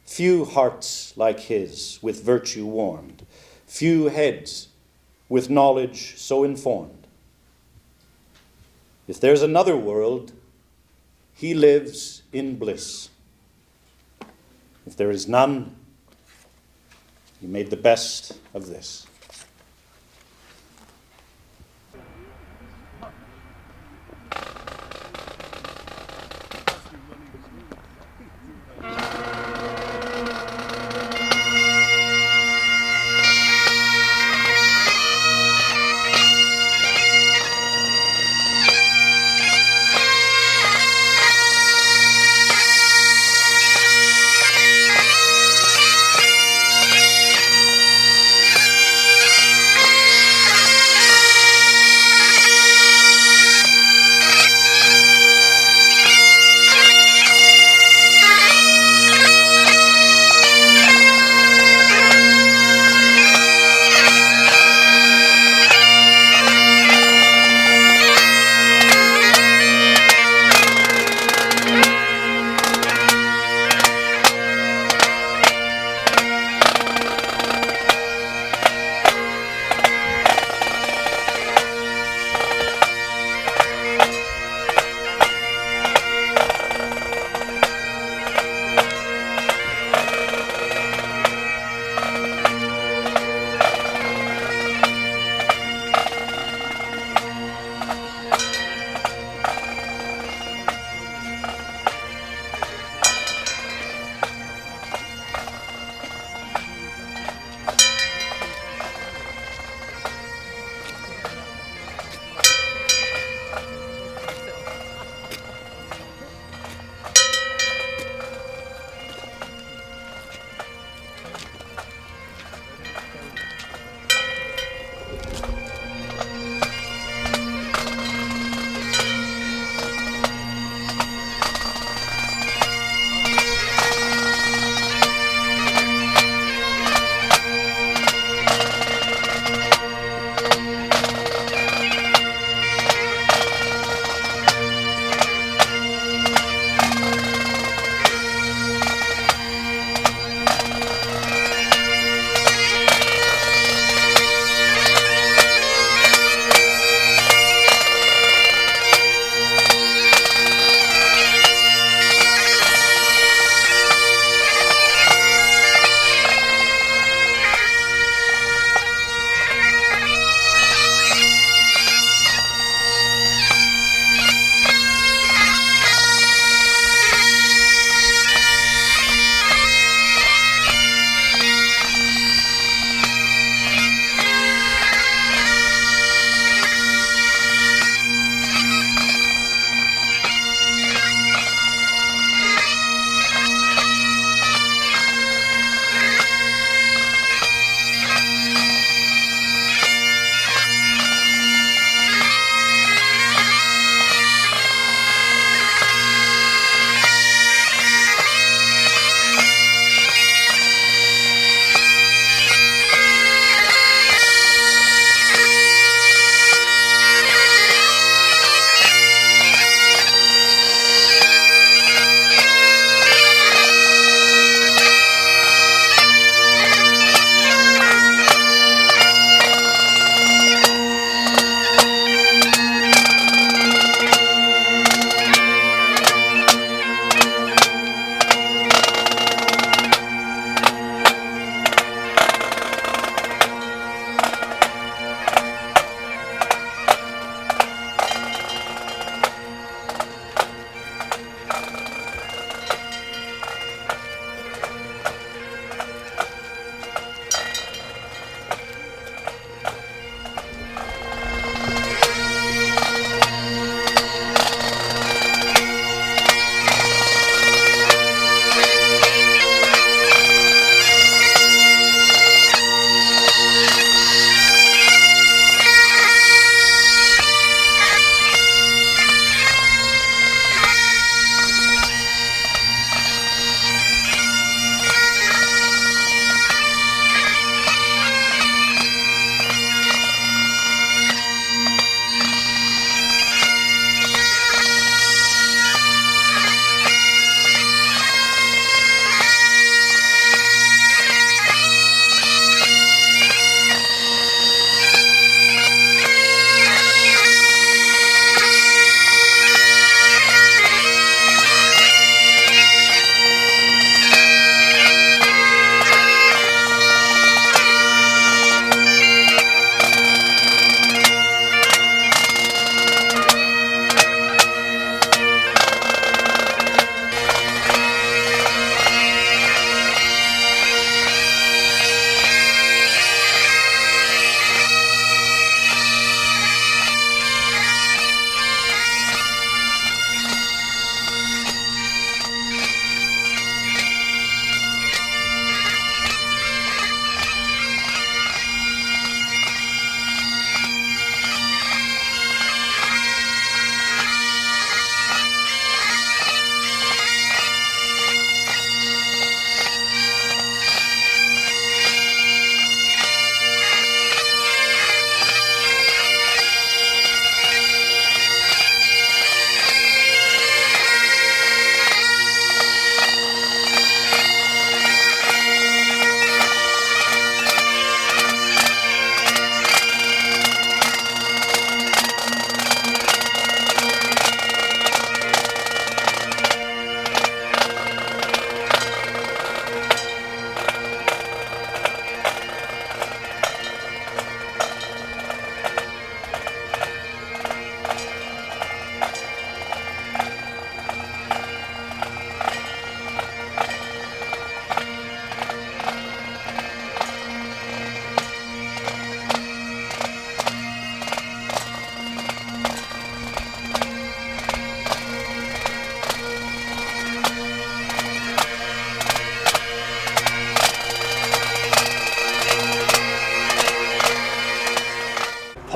Few hearts like his with virtue warmed, few heads with knowledge so informed. If there's another world, he lives in bliss. If there is none, he made the best of this.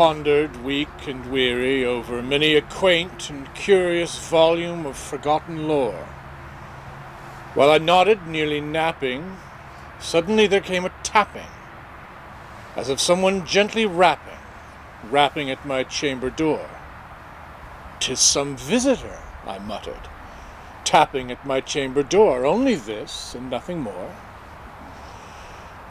pondered, weak and weary, over many a quaint and curious volume of forgotten lore. While I nodded, nearly napping, suddenly there came a tapping, as of someone gently rapping at my chamber door. "'Tis some visitor," I muttered, "tapping at my chamber door, only this and nothing more."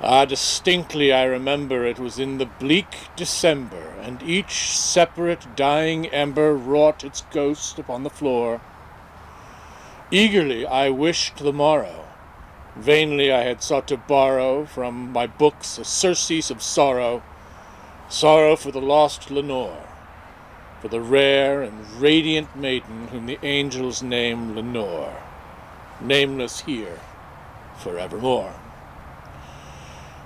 Distinctly I remember it was in the bleak December, and each separate dying ember wrought its ghost upon the floor. Eagerly I wished the morrow. Vainly I had sought to borrow from my books a surcease of sorrow, sorrow for the lost Lenore, for the rare and radiant maiden whom the angels name Lenore, nameless here forevermore.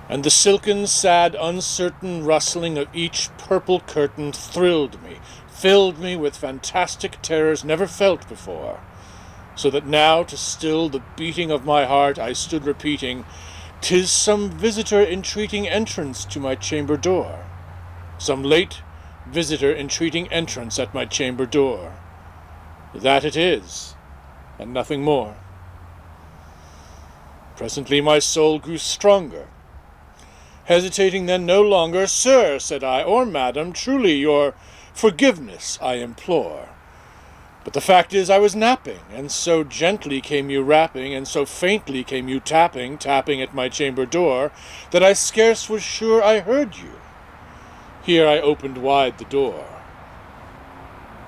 And the silken, sad, uncertain rustling of each purple curtain thrilled me, filled me with fantastic terrors never felt before, so that now, to still the beating of my heart, I stood repeating, "'Tis some visitor entreating entrance to my chamber door, some late visitor entreating entrance at my chamber door. That it is, and nothing more." Presently my soul grew stronger. Hesitating then no longer, "Sir," said I, "or madam, truly your forgiveness I implore. But the fact is I was napping, and so gently came you rapping, and so faintly came you tapping at my chamber door, that I scarce was sure I heard you." Here I opened wide the door.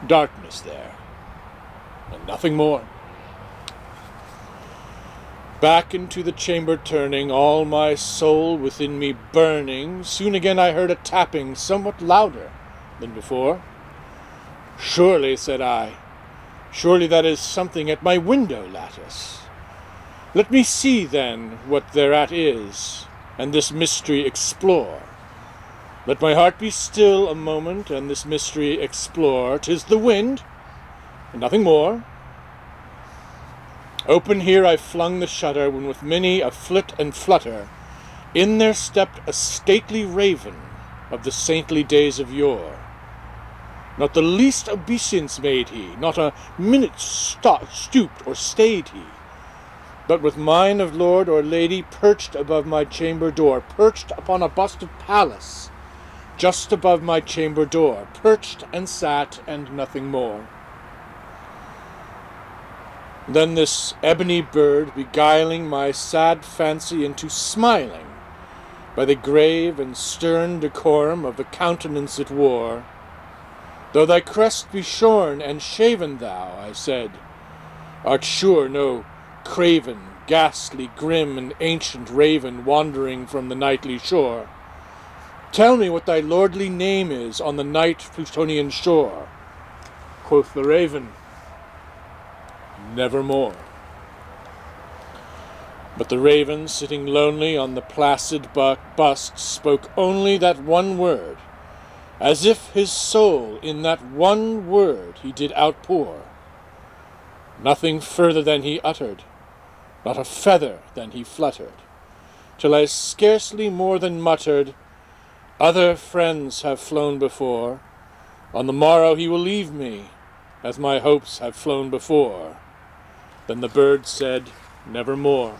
Darkness there, and nothing more. Back into the chamber turning, all my soul within me burning, soon again I heard a tapping somewhat louder than before. "Surely," said I, "surely that is something at my window lattice. Let me see, then, what thereat is, and this mystery explore. Let my heart be still a moment, and this mystery explore. 'Tis the wind, and nothing more." Open here I flung the shutter, when with many a flit and flutter, in there stepped a stately raven of the saintly days of yore. Not the least obeisance made he, not a minute stooped or stayed he, but with mine of lord or lady perched above my chamber door, perched upon a bust of Pallas, just above my chamber door, perched and sat, and nothing more. Then this ebony bird, beguiling my sad fancy into smiling, by the grave and stern decorum of the countenance it wore, "Though thy crest be shorn and shaven thou," I said, "art sure no craven, ghastly, grim, and ancient raven wandering from the nightly shore. Tell me what thy lordly name is on the night Plutonian shore." Quoth the raven, "Nevermore." But the raven, sitting lonely on the placid bust, spoke only that one word, as if his soul in that one word he did outpour. Nothing further than he uttered, not a feather than he fluttered, till I scarcely more than muttered, "Other friends have flown before, on the morrow he will leave me, as my hopes have flown before." Then the bird said, "Nevermore."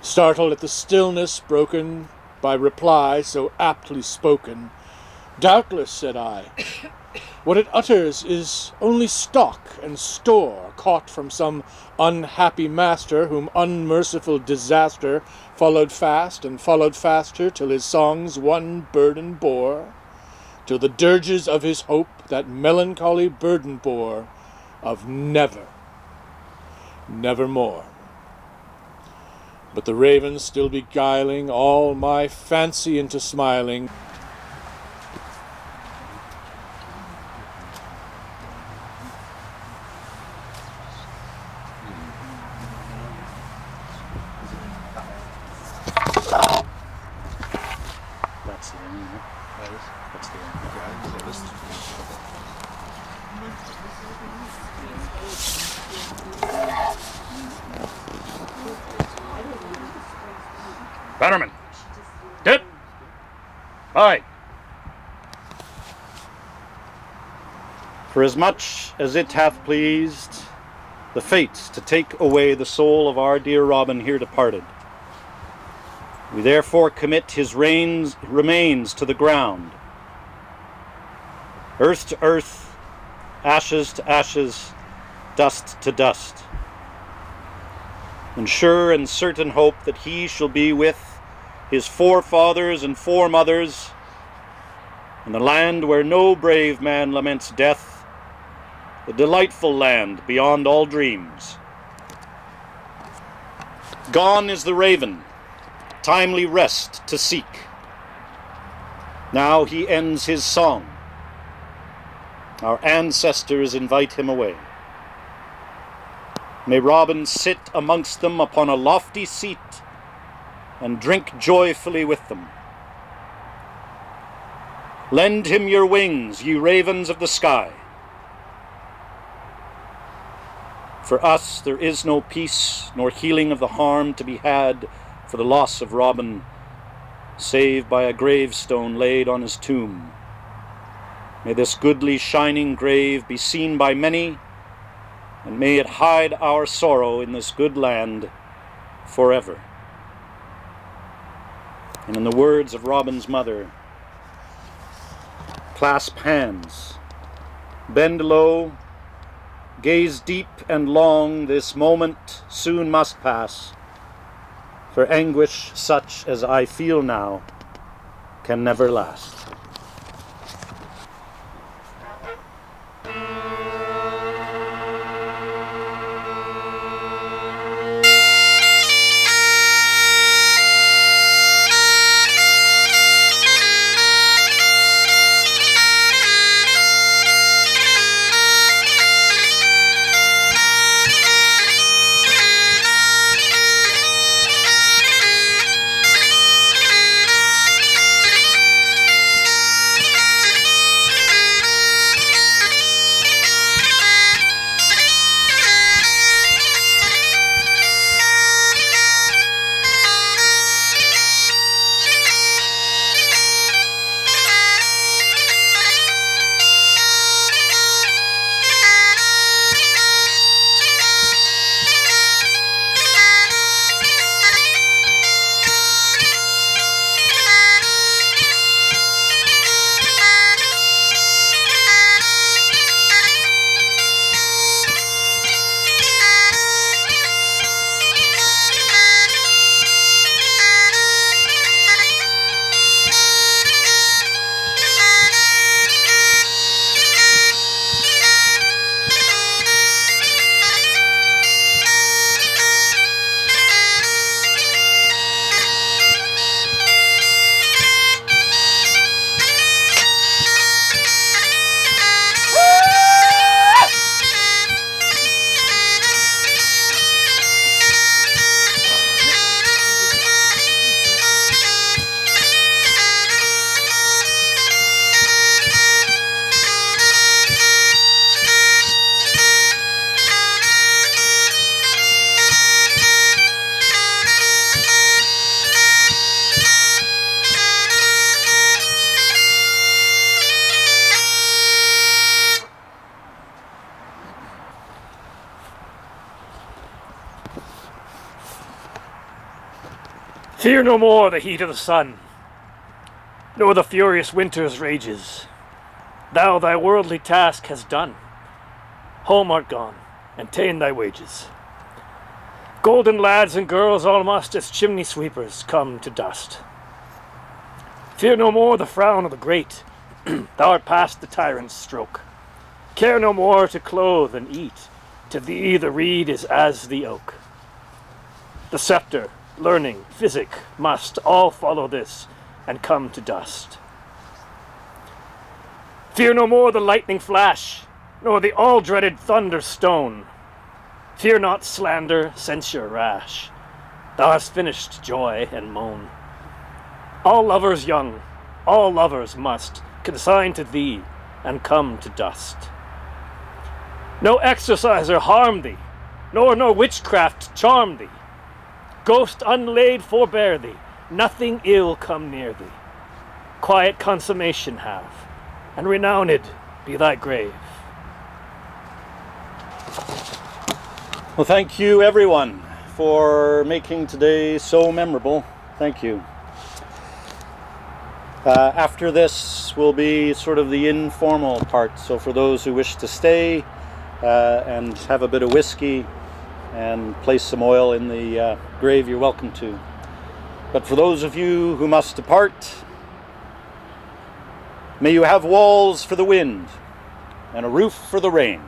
Startled at the stillness broken by reply so aptly spoken, "Doubtless," said I, "what it utters is only stock and store caught from some unhappy master whom unmerciful disaster followed fast and followed faster till his songs one burden bore, till the dirges of his hope that melancholy burden bore of nevermore." But the raven, still beguiling all my fancy into smiling, That's the end, right? That's the end. Bannerman! Dead! Aye! For as much as it hath pleased the fates to take away the soul of our dear Robin here departed, we therefore commit his remains to the ground, earth to earth, ashes to ashes, dust to dust, in sure and certain hope that he shall be with his forefathers and foremothers in the land where no brave man laments death, the delightful land beyond all dreams. Gone is the raven, timely rest to seek. Now he ends his song. Our ancestors invite him away. May Robin sit amongst them upon a lofty seat and drink joyfully with them. Lend him your wings, ye ravens of the sky. For us there is no peace nor healing of the harm to be had for the loss of Robin, save by a gravestone laid on his tomb. May this goodly shining grave be seen by many, and may it hide our sorrow in this good land forever. And in the words of Robin's mother, clasp hands, bend low, gaze deep and long, this moment soon must pass, for anguish such as I feel now can never last. Fear no more the heat of the sun, nor the furious winter's rages. Thou thy worldly task hast done. Home art gone, and ta'en thy wages. Golden lads and girls all must, as chimney sweepers, come to dust. Fear no more the frown of the great, thou art past the tyrant's stroke. Care no more to clothe and eat, to thee the reed is as the oak. The scepter, learning, physic, must all follow this and come to dust. Fear no more the lightning flash, nor the all-dreaded thunderstone. Fear not slander, censure rash. Thou hast finished joy and moan. All lovers young, all lovers must consign to thee and come to dust. No exorciser harm thee, nor no witchcraft charm thee. Ghost unlaid forbear thee, nothing ill come near thee. Quiet consummation have, and renowned be thy grave. Well, thank you everyone for making today so memorable. Thank you. After this will be sort of the informal part, so for those who wish to stay and have a bit of whiskey and place some oil in the grave, you're welcome to. But for those of you who must depart, may you have walls for the wind and a roof for the rain,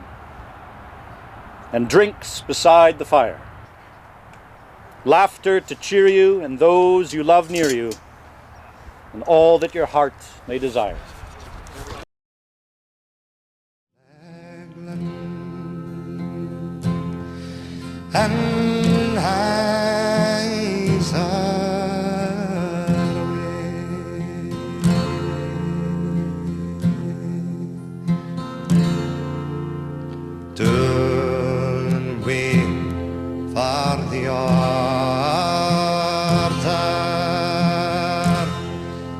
and drinks beside the fire, laughter to cheer you and those you love near you, and all that your heart may desire. And eyes Don't wait for the order.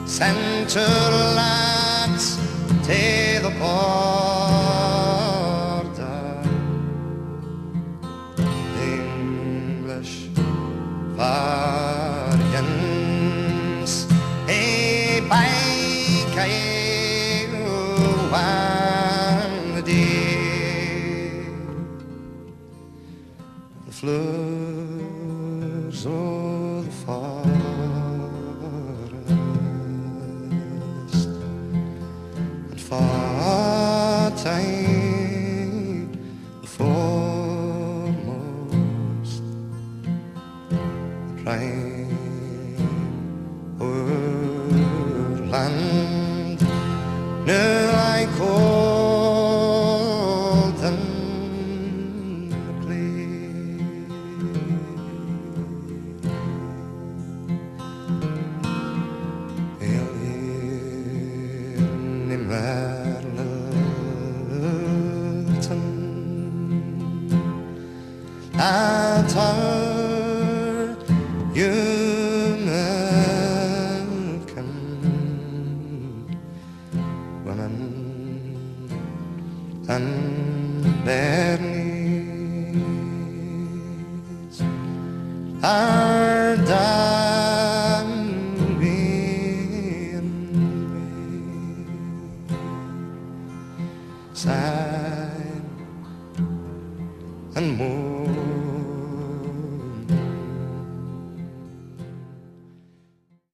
Send your lads to the border. English variants, a bike, one day. The flowers of the forest, and far time the foremost rain o'er land new like golden clay. In Merleton at her you milken women and bairnies are down being sad and more